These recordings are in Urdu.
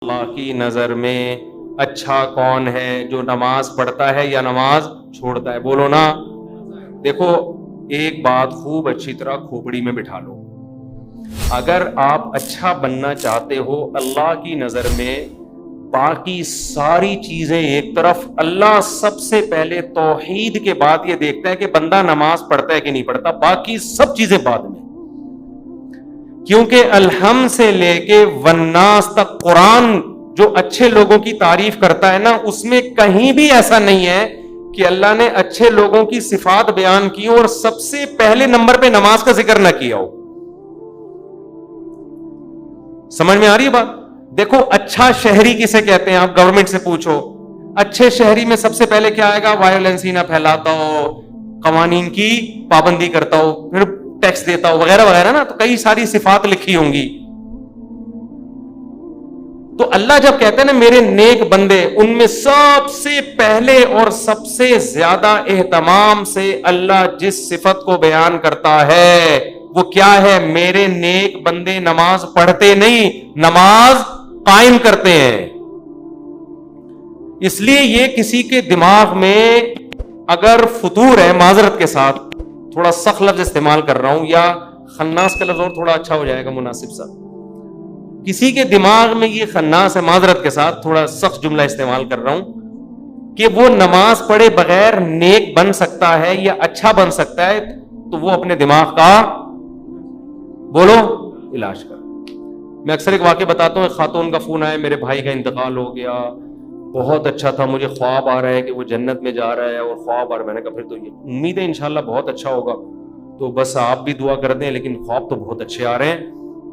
اللہ کی نظر میں اچھا کون ہے؟ جو نماز پڑھتا ہے یا نماز چھوڑتا ہے؟ بولو نا۔ دیکھو ایک بات خوب اچھی طرح کھوپڑی میں بٹھا لو، اگر آپ اچھا بننا چاہتے ہو اللہ کی نظر میں، باقی ساری چیزیں ایک طرف، اللہ سب سے پہلے توحید کے بعد یہ دیکھتا ہے کہ بندہ نماز پڑھتا ہے کہ نہیں پڑھتا، باقی سب چیزیں بعد میں۔ کیونکہ الحم سے لے کے والناس تک قرآن جو اچھے لوگوں کی تعریف کرتا ہے نا، اس میں کہیں بھی ایسا نہیں ہے کہ اللہ نے اچھے لوگوں کی صفات بیان کی اور سب سے پہلے نمبر پہ نماز کا ذکر نہ کیا ہو۔ سمجھ میں آ رہی ہے بات؟ دیکھو اچھا شہری کسے کہتے ہیں؟ آپ گورنمنٹ سے پوچھو، اچھے شہری میں سب سے پہلے کیا آئے گا؟ وائلنس ہی نہ پھیلاتا ہو، قوانین کی پابندی کرتا ہو، پھر ٹیکس دیتا ہو، وغیرہ وغیرہ نا، تو کئی ساری صفات لکھی ہوں گی۔ تو اللہ جب کہتے ہیں نا میرے نیک بندے، ان میں سب سے پہلے اور سب سے زیادہ اہتمام سے اللہ جس صفت کو بیان کرتا ہے وہ کیا ہے؟ میرے نیک بندے نماز پڑھتے نہیں، نماز قائم کرتے ہیں۔ اس لیے یہ کسی کے دماغ میں اگر فطور ہے، معذرت کے ساتھ تھوڑا سخت لفظ استعمال کر رہا ہوں، یا خناس کا لفظ اور تھوڑا اچھا ہو جائے گا، مناسب سا، کسی کے دماغ میں یہ خناس ہے، معذرت کے ساتھ تھوڑا سخت جملہ استعمال کر رہا ہوں، کہ وہ نماز پڑھے بغیر نیک بن سکتا ہے یا اچھا بن سکتا ہے، تو وہ اپنے دماغ کا بولو علاج کر۔ میں اکثر ایک واقعہ بتاتا ہوں، ایک خاتون کا فون آیا، میرے بھائی کا انتقال ہو گیا، بہت اچھا تھا، مجھے خواب آ رہا ہے کہ وہ جنت میں جا رہا ہے، اور خواب آ رہا ہے۔ میں نے کہا پھر تو یہ امید ہے انشاءاللہ بہت اچھا ہوگا، تو بس آپ بھی دعا کر دیں، لیکن خواب تو بہت اچھے آ رہے ہیں،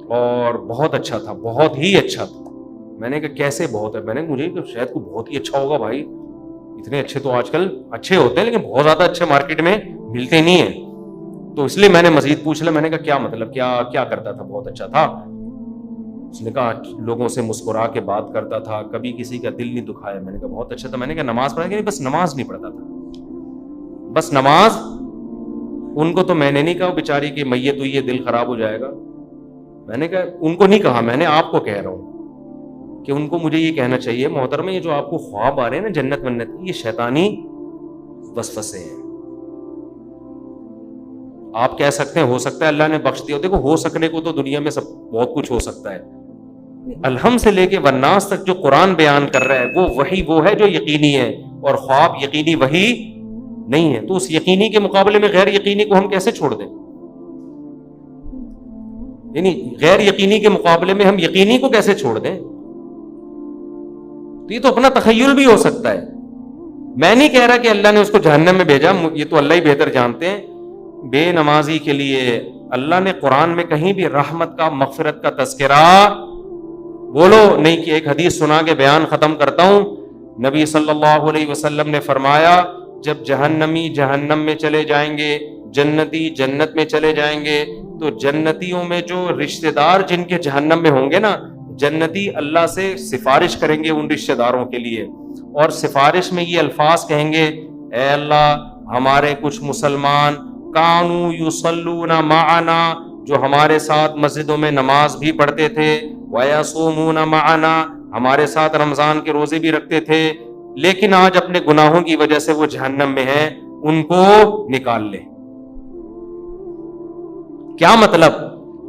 اور بہت اچھا تھا، بہت ہی اچھا تھا۔ میں نے کہا کیسے بہت ہے؟ میں نے مجھے کہ شاید کوئی بہت ہی اچھا ہوگا بھائی، اتنے اچھے تو آج کل اچھے ہوتے ہیں لیکن بہت زیادہ اچھے مارکیٹ میں ملتے نہیں ہیں، تو اس لیے میں نے مزید پوچھ لیا۔ میں نے کہا کیا مطلب، کیا کرتا تھا؟ بہت اچھا تھا۔ اس نے کہا لوگوں سے مسکرا کے بات کرتا تھا، کبھی کسی کا دل نہیں دکھایا۔ میں نے کہا بہت اچھا تھا۔ میں نے کہا نماز پڑھا کہ نہیں؟ بس نماز نہیں پڑھتا تھا، بس نماز۔ ان کو تو میں نے نہیں کہا بیچاری کہ میت ہوئی ہے دل خراب ہو جائے گا، میں نے کہا ان کو نہیں کہا، میں نے آپ کو کہہ رہا ہوں کہ ان کو مجھے یہ کہنا چاہیے محترم، یہ جو آپ کو خواب آ رہے ہیں نا جنت منت کی، یہ شیطانی وسوسے ہیں۔ آپ کہہ سکتے ہیں ہو سکتا ہے اللہ نے بخش دیا، دیکھو ہو سکنے کو تو دنیا میں سب بہت کچھ ہو سکتا ہے، الحم سے لے کے والناس تک جو قرآن بیان کر رہا ہے وہ وحی وہ ہے جو یقینی ہے، اور خواب یقینی وحی نہیں ہے، تو اس یقینی کے مقابلے میں غیر یقینی کو ہم کیسے چھوڑ دیں؟ یعنی غیر یقینی کے مقابلے میں ہم یقینی کو کیسے چھوڑ دیں؟ تو یہ تو اپنا تخیل بھی ہو سکتا ہے۔ میں نہیں کہہ رہا کہ اللہ نے اس کو جہنم میں بھیجا، یہ تو اللہ ہی بہتر جانتے ہیں۔ بے نمازی کے لیے اللہ نے قرآن میں کہیں بھی رحمت کا، مغفرت کا تذکرہ بولو نہیں کہ ایک حدیث سنا کے بیان ختم کرتا ہوں۔ نبی صلی اللہ علیہ وسلم نے فرمایا جب جہنمی جہنم میں چلے جائیں گے، جنتی جنت میں چلے جائیں گے، تو جنتیوں میں جو رشتہ دار جن کے جہنم میں ہوں گے نا، جنتی اللہ سے سفارش کریں گے ان رشتہ داروں کے لیے، اور سفارش میں یہ الفاظ کہیں گے، اے اللہ ہمارے کچھ مسلمان کانوا یصلون معنا، جو ہمارے ساتھ مسجدوں میں نماز بھی پڑھتے تھے، ویصومون معنا، ہمارے ساتھ رمضان کے روزے بھی رکھتے تھے، لیکن آج اپنے گناہوں کی وجہ سے وہ جہنم میں ہیں، ان کو نکال لے۔ کیا مطلب؟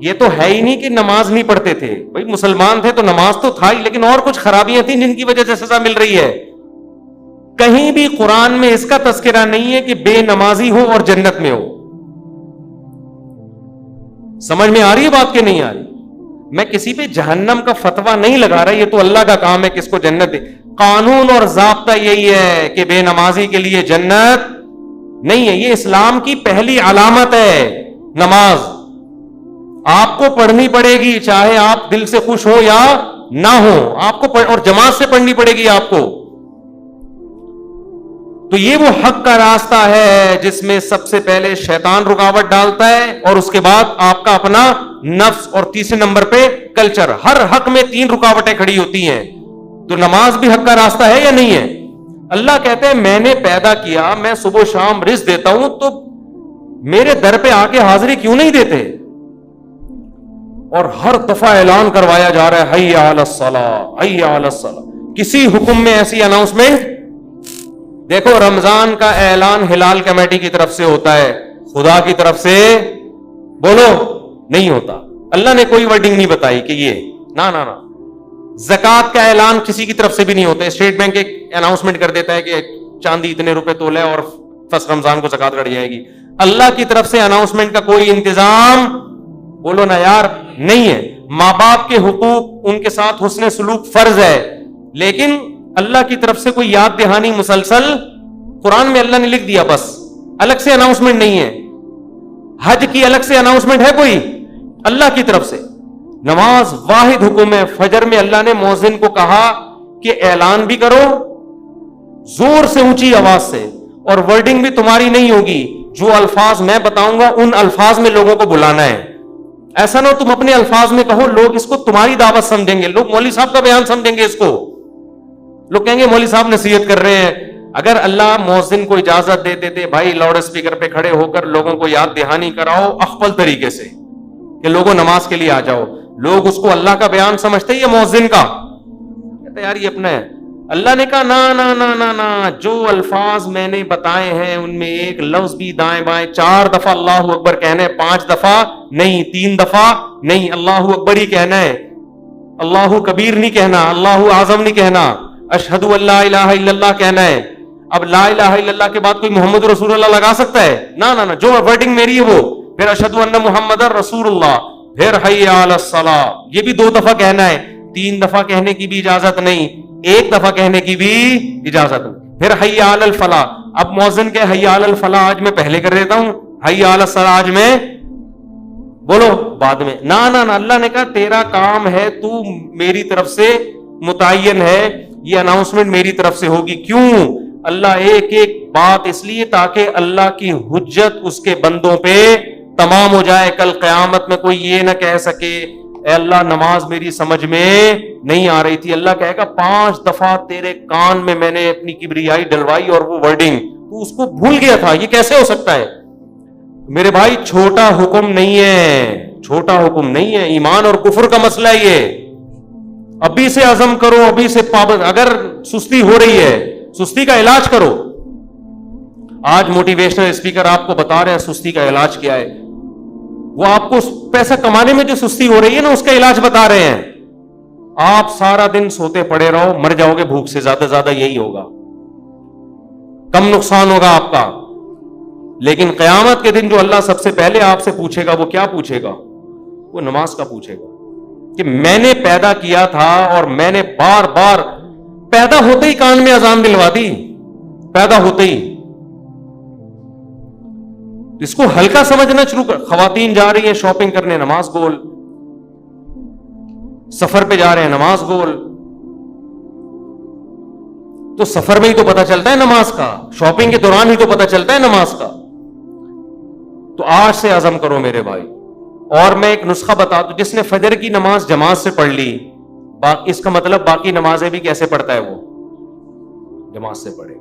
یہ تو ہے ہی نہیں کہ نماز نہیں پڑھتے تھے، بھائی مسلمان تھے تو نماز تو تھا ہی، لیکن اور کچھ خرابیاں تھیں جن کی وجہ سے سزا مل رہی ہے۔ کہیں بھی قرآن میں اس کا تذکرہ نہیں ہے کہ بے نمازی ہو اور جنت میں ہو۔ سمجھ میں آ رہی ہے بات کہ نہیں آ رہی؟ میں کسی پہ جہنم کا فتویٰ نہیں لگا رہا، یہ تو اللہ کا کام ہے کس کو جنت دے۔ قانون اور ضابطہ یہی ہے کہ بے نمازی کے لیے جنت نہیں ہے۔ یہ اسلام کی پہلی علامت ہے نماز، آپ کو پڑھنی پڑے گی، چاہے آپ دل سے خوش ہو یا نہ ہو، آپ کو اور جماعت سے پڑھنی پڑے گی آپ کو۔ تو یہ وہ حق کا راستہ ہے جس میں سب سے پہلے شیطان رکاوٹ ڈالتا ہے، اور اس کے بعد آپ کا اپنا نفس، اور تیسرے نمبر پہ کلچر۔ ہر حق میں 3 رکاوٹیں کھڑی ہوتی ہیں، تو نماز بھی حق کا راستہ ہے یا نہیں ہے؟ اللہ کہتے ہیں میں نے پیدا کیا، میں صبح و شام رزق دیتا ہوں، تو میرے در پہ آ کے حاضری کیوں نہیں دیتے؟ اور ہر دفعہ اعلان کروایا جا رہا ہے حی علی الصلاۃ حی علی الصلاۃ. کسی حکم میں ایسی اناؤنسمنٹ دیکھو. رمضان کا اعلان ہلال کمیٹی کی طرف سے ہوتا ہے, خدا کی طرف سے بولو نہیں ہوتا. اللہ نے کوئی ورڈنگ نہیں بتائی کہ یہ نا نا نا. زکات کا اعلان کسی کی طرف سے بھی نہیں ہوتا. اسٹیٹ بینک ایک اناؤنسمنٹ کر دیتا ہے کہ چاندی اتنے روپے تولے اور فرسٹ رمضان کو زکات کٹ جائے گی. اللہ کی طرف سے اناؤنسمنٹ کا کوئی انتظام بولو نا یار نہیں ہے. ماں باپ کے حقوق, ان کے ساتھ حسن سلوک فرض ہے, لیکن اللہ کی طرف سے کوئی یاد دہانی مسلسل قرآن میں اللہ نے لکھ دیا, بس الگ سے اناؤنسمنٹ نہیں ہے. حج کی الگ سے اناؤنسمنٹ ہے کوئی اللہ کی طرف سے. نماز واحد حکم ہے. فجر میں اللہ نے مؤذن کو کہا کہ اعلان بھی کرو زور سے, اونچی آواز سے, اور ورڈنگ بھی تمہاری نہیں ہوگی. جو الفاظ میں بتاؤں گا ان الفاظ میں لوگوں کو بلانا ہے. ایسا نہ ہو تم اپنے الفاظ میں کہو, لوگ اس کو تمہاری دعوت سمجھیں گے, لوگ مولوی صاحب کا بیان سمجھیں گے اس کو, لوگ کہیں گے مولوی صاحب نصیحت کر رہے ہیں. اگر اللہ مؤذن کو اجازت دیتے تھے بھائی لاؤڈ اسپیکر پہ کھڑے ہو کر لوگوں کو یاد دہانی کراؤ اخفل طریقے سے کہ لوگوں نماز کے لیے آ جاؤ, لوگ اس کو اللہ کا بیان سمجھتے یا مؤذن کا, کہتے یار یہ اپنا ہے. اللہ نے کہا نا نا نا نا نا, جو الفاظ میں نے بتائے ہیں ان میں ایک لفظ بھی دائیں بائیں 4 دفعہ اللہ اکبر کہنا ہے, 5 دفعہ نہیں, 3 دفعہ نہیں, اللہ اکبر ہی کہنا ہے, اللہ کبیر نہیں کہنا, اللہ اعظم نہیں کہنا, اشہد ان لا الہ الا اللہ کہنا ہے. اب لا الہ الا اللہ کے بعد کوئی محمد رسول اللہ لگا سکتا ہے؟ نا نا نا, جو ورڈنگ میری ہے وہ, پھر اشہد ان محمد رسول اللہ, پھر حی علی الصلاۃ, یہ بھی 2 دفعہ کہنا ہے, 3 دفعہ کہنے کی بھی اجازت نہیں, 1 دفعہ کہنے کی بھی اجازت نہیں. پھر حی علی الفلاح. اب مؤذن کہ حی علی الفلاح آج میں پہلے کر دیتا ہوں, حی علی الصلاح آج میں بولو بعد میں. نا نا نا, اللہ نے کہا تیرا کام ہے, تو میری طرف سے متعین ہے, یہ اناؤنسمنٹ میری طرف سے ہوگی. کیوں؟ اللہ ایک ایک بات اس لیے تاکہ اللہ کی حجت اس کے بندوں پہ تمام ہو جائے. کل قیامت میں کوئی یہ نہ کہہ سکے اے اللہ نماز میری سمجھ میں نہیں آ رہی تھی. اللہ کہے گا 5 دفعہ تیرے کان میں نے اپنی کبریائی ڈلوائی اور وہ ورڈنگ تو اس کو بھول گیا تھا, یہ کیسے ہو سکتا ہے؟ میرے بھائی چھوٹا حکم نہیں ہے, چھوٹا حکم نہیں ہے, ایمان اور کفر کا مسئلہ ہے یہ. ابھی سے عزم کرو, ابھی سے پابند. اگر سستی ہو رہی ہے سستی کا علاج کرو. آج موٹیویشنل اسپیکر آپ کو بتا رہے ہیں سستی کا علاج کیا ہے. وہ آپ کو پیسہ کمانے میں جو سستی ہو رہی ہے نا اس کا علاج بتا رہے ہیں. آپ سارا دن سوتے پڑے رہو, مر جاؤ گے بھوک سے, زیادہ زیادہ یہی ہوگا, کم نقصان ہوگا آپ کا. لیکن قیامت کے دن جو اللہ سب سے پہلے آپ سے پوچھے گا وہ کیا پوچھے گا؟ وہ نماز کا پوچھے گا کہ میں نے پیدا کیا تھا اور میں نے بار بار پیدا ہوتے ہی کان میں اذان دلوا دی, پیدا ہوتے ہی. اس کو ہلکا سمجھنا شروع کر. خواتین جا رہی ہیں شاپنگ کرنے, نماز گول. سفر پہ جا رہے ہیں, نماز گول. تو سفر میں ہی تو پتا چلتا ہے نماز کا, شاپنگ کے دوران ہی تو پتا چلتا ہے نماز کا. تو آج سے عزم کرو میرے بھائی. اور میں ایک نسخہ بتا دوں, جس نے فجر کی نماز جماعت سے پڑھ لی, اس کا مطلب باقی نمازیں بھی کیسے پڑھتا ہے وہ جماعت سے پڑھے.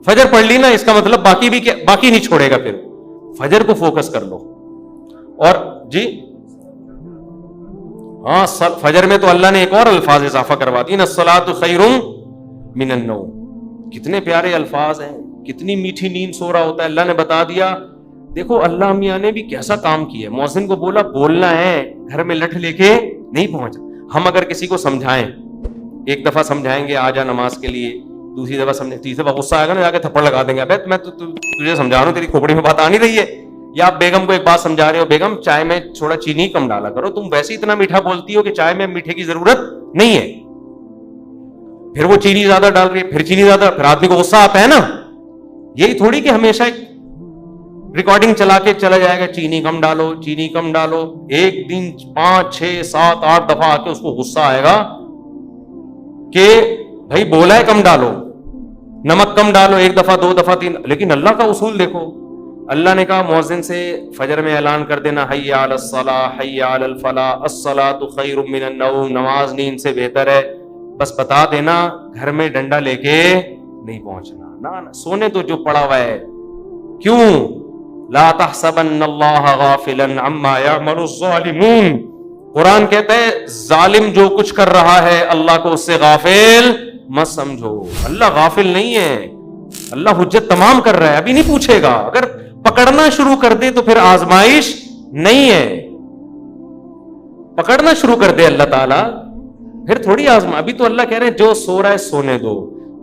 فجر پڑھ لی نا, اس کا مطلب باقی نہیں چھوڑے گا. پھر فجر کو فوکس کر لو. اور جی ہاں, فجر میں تو اللہ نے ایک اور الفاظ اضافہ کروا دی نا, الصلاۃ خیر من النوم. کتنے پیارے الفاظ ہیں, کتنی میٹھی نیند سو رہا ہوتا ہے. اللہ نے بتا دیا. دیکھو اللہ میاں نے بھی کیسا کام کیا. مؤذن کو بولا بولنا ہے, گھر میں لٹھ لے کے نہیں پہنچا. ہم اگر کسی کو سمجھائیں, 1 دفعہ سمجھائیں گے آ جا نماز کے لیے, دوسری دفعہ سمجھیں, تیسری دفعہ غصہ آئے گا نا, جا کے تھپڑ لگا دیں گے. ابے میں تجھے سمجھا رہا ہوں, تیری کھوپڑی میں بات آ نہیں رہی ہے. یا آپ بیگم کو ایک بات سمجھا رہے ہو, بیگم چائے میں تھوڑا چینی کم ڈالا کرو, تم ویسے اتنا میٹھا بولتی ہو کہ چائے میں میٹھے کی ضرورت نہیں ہے. پھر وہ چینی زیادہ ڈال رہی ہے, پھر چینی زیادہ, پھر آدمی کو غصہ آتا ہے نا. یہی تھوڑی کہ ہمیشہ ایک ریکارڈنگ چلا کے چلا جائے گا, چینی کم ڈالو, چینی کم ڈالو. ایک دن 5 6 7 8 دفعہ آ کے اس کو غصہ آئے گا کہ بھائی بولا ہے کم ڈالو, نمک کم ڈالو, 1 دفعہ 2 دفعہ 3. لیکن اللہ کا اصول دیکھو. اللہ نے کہا مؤذن سے فجر میں اعلان کر دینا, حی علی الصلاۃ حی علی الفلاح الصلاۃ خیر من النوم. نماز نیند سے بہتر ہے. بس بتا دینا, گھر میں ڈنڈا لے کے نہیں پہنچنا. نہ سونے تو جو پڑا ہوا ہے. کیوں؟ لا تحسبن اللہ غافلا عما يعمل الظالمون. قرآن کہتا ہے ظالم جو کچھ کر رہا ہے اللہ کو اس سے غافل مت سمجھو. اللہ غافل نہیں ہے, اللہ حجت تمام کر رہا ہے, ابھی نہیں پوچھے گا. اگر پکڑنا شروع کر دے تو پھر آزمائش نہیں ہے. پکڑنا شروع کر دے اللہ تعالیٰ پھر تھوڑی آزما. ابھی تو اللہ کہہ رہے ہیں جو سو رہا ہے سونے دو.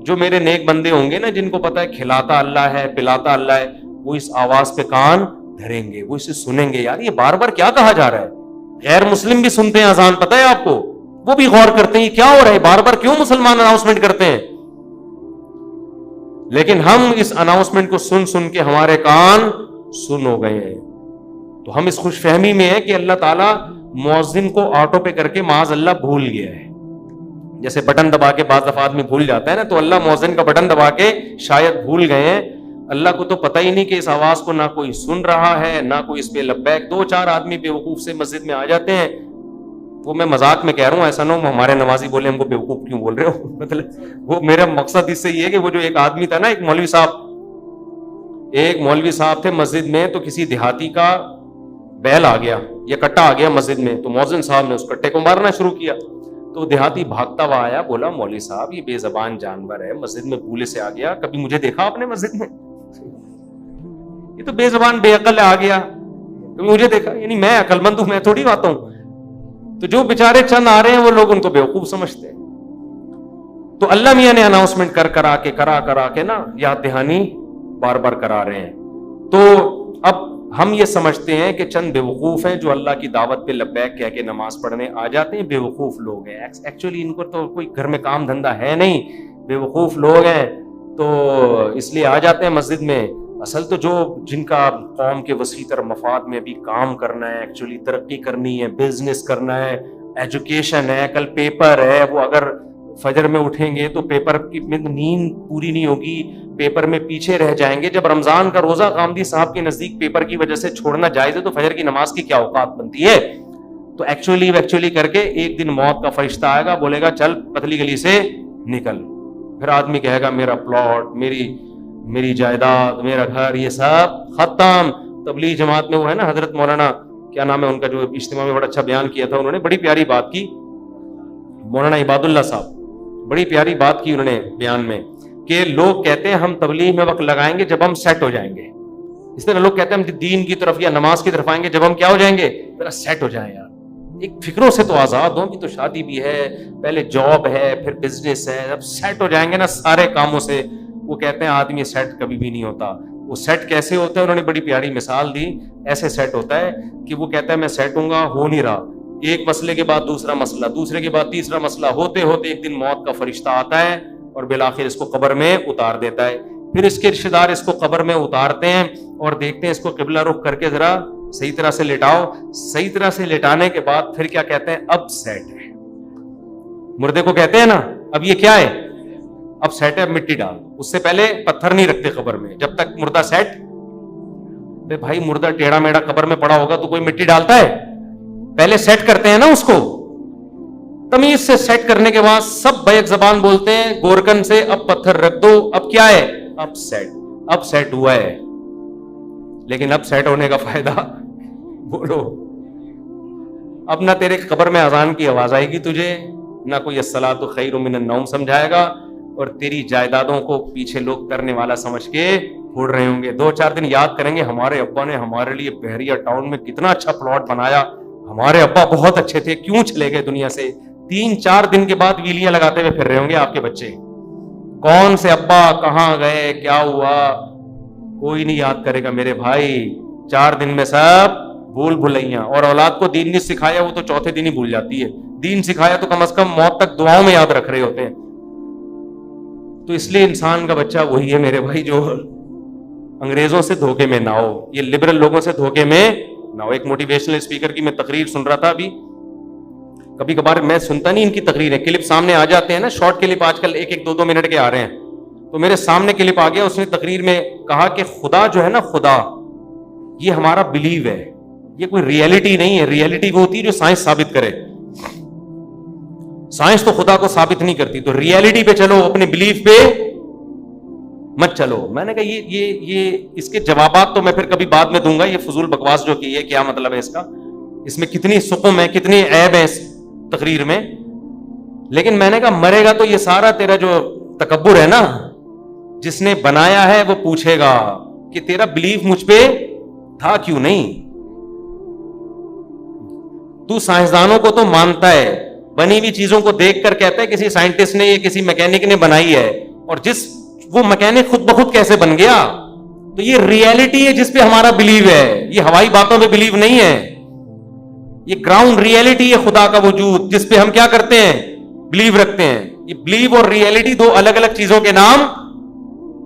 جو میرے نیک بندے ہوں گے نا, جن کو پتا ہے کھلاتا اللہ ہے پلاتا اللہ ہے, وہ اس آواز پہ کان دھریں گے, وہ اسے سنیں گے. یار یہ بار بار کیا کہا جا رہا ہے؟ غیر مسلم بھی سنتے ہیں اذان, پتہ ہے آپ کو, وہ بھی غور کرتے ہیں یہ کیا ہو رہا ہے, بار بار کیوں مسلمان اناؤنسمنٹ کرتے ہیں. لیکن ہم اس اناؤنسمنٹ کو سن سن کے ہمارے کان سن ہو گئے ہیں. تو ہم اس خوش فہمی میں ہیں کہ اللہ تعالیٰ مؤذن کو آٹو پہ کر کے معاذ اللہ بھول گیا ہے. جیسے بٹن دبا کے بعض دفعہ آدمی بھول جاتا ہے نا, تو اللہ مؤذن کا بٹن دبا کے شاید بھول گئے ہیں. اللہ کو تو پتہ ہی نہیں کہ اس آواز کو نہ کوئی سن رہا ہے نہ کوئی اس پہ لبیک. 2-4 آدمی بیوقوف سے مسجد میں آ جاتے ہیں. وہ میں مذاق میں کہہ رہا ہوں, ایسا نہ ہو ہمارے نمازی بولے ہم کو بیوقوف کیوں بول رہے ہو. مطلب وہ میرا مقصد اس سے یہ ہے کہ وہ جو ایک آدمی تھا نا, ایک مولوی صاحب تھے مسجد میں, تو کسی دیہاتی کا بیل آ گیا یا کٹا آ گیا مسجد میں, تو مؤذن صاحب نے اس کٹے کو مارنا شروع کیا. تو دیہاتی بھاگتا ہوا آیا, بولا مولوی صاحب یہ بے زبان جانور ہے, مسجد میں بھولے سے آ گیا, کبھی مجھے دیکھا آپ نے مسجد میں؟ یہ تو بے زبان بے عقل آ گیا, کبھی مجھے دیکھا؟ یعنی میں عقل مند ہوں, میں تھوڑی آتا ہوں. تو جو بیچارے چند آ رہے ہیں وہ لوگ ان کو بیوقوف سمجھتے ہیں. تو اللہ میاں نے اناؤنسمنٹ کرا کے نا یاد دہانی بار بار کرا رہے ہیں. تو اب ہم یہ سمجھتے ہیں کہ چند بیوقوف ہیں جو اللہ کی دعوت پہ لبیک کہہ کے نماز پڑھنے آ جاتے ہیں. بیوقوف لوگ ہیں, ایکچولی ان کو تو کوئی گھر میں کام دھندا ہے نہیں, بیوقوف لوگ ہیں تو اس لیے آ جاتے ہیں مسجد میں. اصل تو جن کا قوم کے وسیع تر مفاد میں بھی کام کرنا ہے, ایکچولی ترقی کرنی ہے, بزنس کرنا ہے, ایجوکیشن ہے, کل پیپر ہے, وہ اگر فجر میں اٹھیں گے تو پیپر کی نیند پوری نہیں ہوگی, پیپر میں پیچھے رہ جائیں گے. جب رمضان کا روزہ غامدی صاحب کے نزدیک پیپر کی وجہ سے چھوڑنا جائز ہے تو فجر کی نماز کی کیا اوقات بنتی ہے؟ تو ایکچولی کر کے ایک دن موت کا فرشتہ آئے گا, بولے گا چل پتلی گلی سے نکل. پھر آدمی کہے گا میرا پلاٹ, میری جائیداد, میرا گھر, یہ سب ختم. تبلیغ جماعت میں وہ ہے نا حضرت مولانا کیا نام ہے ان کا, جو اجتماع میں بڑا اچھا بیان کیا تھا, انہوں نے بڑی پیاری بات کی, مولانا عباد اللہ صاحب, بڑی پیاری بات کی انہوں نے بیان میں, کہ لوگ کہتے ہیں ہم تبلیغ میں وقت لگائیں گے جب ہم سیٹ ہو جائیں گے. اس طرح لوگ کہتے ہیں ہم دین کی طرف یا نماز کی طرف آئیں گے جب ہم کیا ہو جائیں گے, ذرا سیٹ ہو جائیں. یار ایک فکروں سے تو آزاد ہوں, بھی تو شادی بھی ہے, پہلے جاب ہے, پھر بزنس ہے, جب سیٹ ہو جائیں گے نا سارے کاموں سے. وہ کہتے ہیں آدمی سیٹ کبھی بھی نہیں ہوتا. وہ سیٹ کیسے ہوتا ہے, انہوں نے بڑی پیاری مثال دی. ایسے سیٹ ہوتا ہے کہ وہ کہتا ہے میں سیٹ ہوں گا, ہو نہیں رہا, ایک مسئلے کے بعد دوسرا مسئلہ, دوسرے کے بعد تیسرا مسئلہ, ہوتے ہوتے ایک دن موت کا فرشتہ آتا ہے اور بالآخر اس کو قبر میں اتار دیتا ہے. پھر اس کے رشتے دار اس کو قبر میں اتارتے ہیں اور دیکھتے ہیں اس کو قبلہ رخ کر کے ذرا صحیح طرح سے لٹاؤ. صحیح طرح سے لٹانے کے بعد پھر کیا کہتے ہیں, اب سیٹ ہے. مردے کو کہتے ہیں نا اب یہ کیا ہے, اب سیٹ ہے, اب مٹی ڈال. اس سے پہلے پتھر نہیں رکھتے قبر میں جب تک مردہ سیٹ. بھائی مردہ ٹیڑھا میڑھا قبر میں پڑا ہوگا تو کوئی مٹی ڈالتا ہے؟ پہلے سیٹ کرتے ہیں نا اس کو, تمیز سے سیٹ کرنے کے بعد سب بیک زبان بولتے ہیں گورکن سے, اب پتھر رکھ دو, اب کیا ہے, اب سیٹ ہوا ہے. لیکن اب سیٹ ہونے کا فائدہ بولو, اب نہ تیرے قبر میں اذان کی آواز آئے گی تجھے, نہ کوئی الصلاۃ خیر من النوم سمجھائے گا, اور تیری جائیدادوں کو پیچھے لوگ کرنے والا سمجھ کے پھوڑ رہے ہوں گے. 2-4 دن یاد کریں گے ہمارے ابا نے ہمارے لیے بحریہ ٹاؤن میں کتنا اچھا پلاٹ بنایا, ہمارے ابا بہت اچھے تھے, کیوں چلے گئے دنیا سے. 3-4 دن کے بعد ویلیاں لگاتے ہوئے پھر رہے ہوں گے آپ کے بچے, کون سے ابا کہاں گئے, کیا ہوا, کوئی نہیں یاد کرے گا میرے بھائی. 4 دن میں سب بھول بھلائیاں. اور اولاد کو دین نہیں سکھایا وہ تو چوتھے دن ہی بھول جاتی ہے, دین سکھایا تو کم از کم موت تک دعاؤں میں یاد رکھ رہے ہوتے ہیں. تو اس لیے انسان کا بچہ وہی ہے میرے بھائی جو انگریزوں سے دھوکے میں نہ ہو, یہ لبرل لوگوں سے دھوکے میں نہ ہو. ایک موٹیویشنل اسپیکر کی میں تقریر سن رہا تھا ابھی, کبھی کبھار میں سنتا نہیں ان کی تقریریں, کلپ سامنے آ جاتے ہیں نا, شارٹ کلپ آج کل 1-2 منٹ کے آ رہے ہیں, تو میرے سامنے کلپ آ گیا, اس نے تقریر میں کہا کہ خدا جو ہے نا, خدا یہ ہمارا بلیو ہے, یہ کوئی ریئلٹی نہیں ہے. ریئلٹی وہ ہوتی ہے جو سائنس ثابت کرے, سائنس تو خدا کو ثابت نہیں کرتی. تو ریئلٹی پہ چلو, اپنے بلیف پہ مت چلو. میں نے کہا یہ اس کے جوابات تو میں پھر کبھی بعد میں دوں گا, یہ فضول بکواس جو کی ہے کیا مطلب ہے اس کا. اس میں کتنی سقم ہے, کتنی عیب ہے اس تقریر میں. لیکن میں نے کہا مرے گا تو یہ سارا تیرا جو تکبر ہے نا, جس نے بنایا ہے وہ پوچھے گا کہ تیرا بلیف مجھ پہ تھا کیوں نہیں. تو سائنسدانوں کو تو مانتا ہے, بنی ہوئی چیزوں کو دیکھ کر کہتا ہے کسی سائنٹسٹ نے یا کسی میکینک نے بنائی ہے, اور وہ میکینک خود بخود کیسے بن گیا. تو یہ ریئلٹی ہے جس پہ ہمارا بلیو ہے, یہ ہوائی باتوں پہ بلیو نہیں ہے, یہ گراؤنڈ ریئلٹی ہے خدا کا وجود جس پہ ہم کیا کرتے ہیں, بلیو رکھتے ہیں. یہ بلیو اور ریئلٹی دو الگ الگ چیزوں کے نام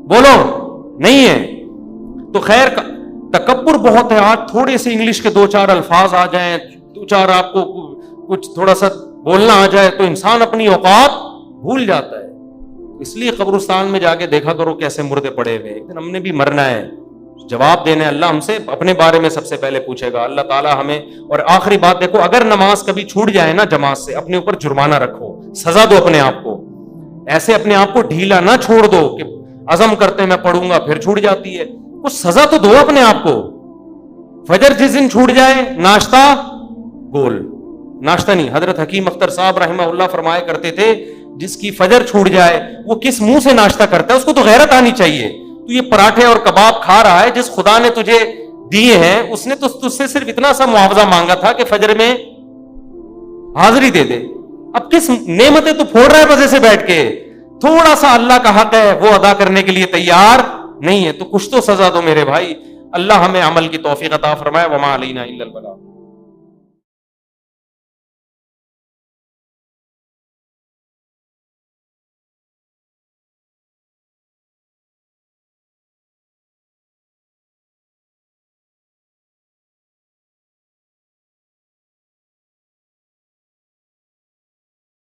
بولو نہیں ہے. تو خیر تکبر بہت ہے. آج تھوڑے سے انگلش کے 2-4 الفاظ آ جائیں, 2-4 آپ کو کچھ تھوڑا سا بولنا آ جائے تو انسان اپنی اوقات بھول جاتا ہے. اس لیے قبرستان میں جا کے دیکھا کرو کیسے مردے پڑے ہوئے. ایک دن ہم نے بھی مرنا ہے, جواب دینا ہے. اللہ ہم سے اپنے بارے میں سب سے پہلے پوچھے گا, اللہ تعالیٰ ہمیں. اور آخری بات دیکھو, اگر نماز کبھی چھوٹ جائے نا جماعت سے, اپنے اوپر جرمانہ رکھو, سزا دو اپنے آپ کو. ایسے اپنے آپ کو ڈھیلا نہ چھوڑ دو کہ عزم کرتے میں پڑھوں گا پھر چھوٹ جاتی ہے. وہ سزا تو دو اپنے آپ کو. فجر جس دن چھوٹ جائے, ناشتہ گول, ناشتہ نہیں. حضرت حکیم اختر صاحب رحمہ اللہ فرمایا کرتے تھے, جس کی فجر چھوٹ جائے وہ کس منہ سے ناشتہ کرتا ہے, اس کو تو غیرت آنی چاہیے. تو یہ پراٹھے اور کباب کھا رہا ہے, جس خدا نے تجھے دیے ہیں اس نے تو تجھ سے صرف اتنا سا معاوضہ مانگا تھا کہ فجر میں حاضری دے دے. اب کس نعمتیں تو پھوڑ رہا ہے مزے سے بیٹھ کے, تھوڑا سا اللہ کا حق ہے وہ ادا کرنے کے لیے تیار نہیں ہے, تو کچھ تو سزا دو میرے بھائی. اللہ ہمیں عمل کی توفیق عطا فرمائے. وما علینا الا البلاغ.